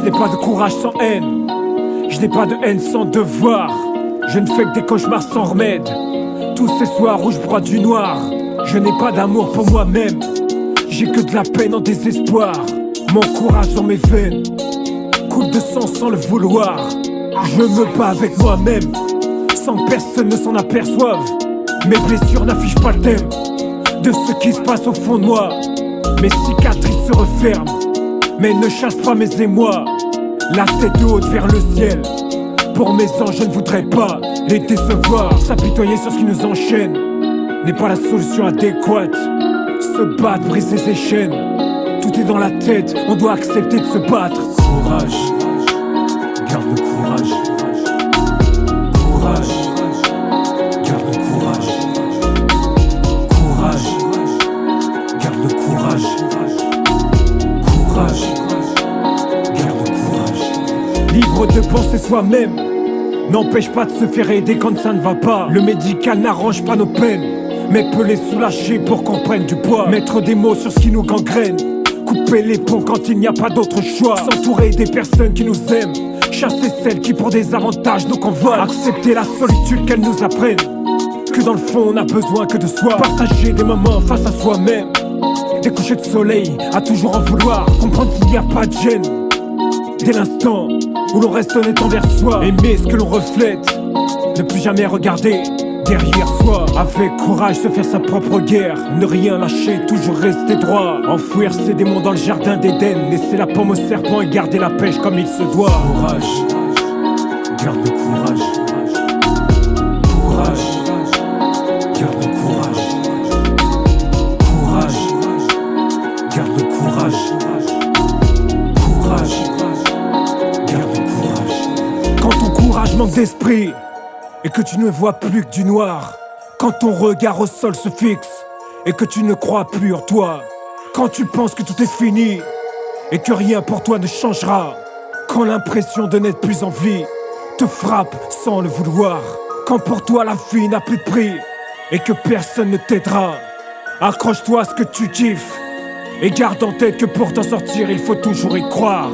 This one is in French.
Je n'ai pas de courage sans haine, je n'ai pas de haine sans devoir. Je ne fais que des cauchemars sans remède, tous ces soirs où je broie du noir. Je n'ai pas d'amour pour moi-même, j'ai que de la peine en désespoir. Mon courage dans mes veines coule de sang sans le vouloir. Je me bats avec moi-même, sans que personne ne s'en aperçoive. Mes blessures n'affichent pas le thème de ce qui se passe au fond de moi. Mes cicatrices se referment, mais ne chassent pas mes émois. La tête haute vers le ciel, pour mes anges je ne voudrais pas les décevoir. S'apitoyer sur ce qui nous enchaîne n'est pas la solution adéquate. Se battre, briser ses chaînes, tout est dans la tête, on doit accepter de se battre. Courage, garde le courage. Courage, garde le courage. Courage, garde le courage. Courage, garde le courage. Libre de penser soi-même n'empêche pas de se faire aider quand ça ne va pas. Le médical n'arrange pas nos peines, mais peut les soulager pour qu'on prenne du poids. Mettre des mots sur ce qui nous gangrène, couper les ponts quand il n'y a pas d'autre choix. S'entourer des personnes qui nous aiment, chasser celles qui pour des avantages nous convoitent. Accepter la solitude qu'elles nous apprennent, que dans le fond on n'a besoin que de soi. Partager des moments face à soi-même, des couchers de soleil à toujours en vouloir. Comprendre qu'il n'y a pas de gêne dès l'instant où l'on reste honnête envers soi. Aimer ce que l'on reflète, ne plus jamais regarder derrière soi. Avec courage se faire sa propre guerre, ne rien lâcher, toujours rester droit. Enfouir ses démons dans le jardin d'Éden, laisser la pomme au serpent et garder la pêche comme il se doit. Courage, garde le courage. Courage, garde le courage. Courage, garde le courage. Courage, garde le courage. Quand ton courage manque d'esprit et que tu ne vois plus que du noir, quand ton regard au sol se fixe et que tu ne crois plus en toi, quand tu penses que tout est fini et que rien pour toi ne changera, quand l'impression de n'être plus en vie te frappe sans le vouloir, quand pour toi la vie n'a plus de prix et que personne ne t'aidera, accroche-toi à ce que tu kiffes et garde en tête que pour t'en sortir il faut toujours y croire.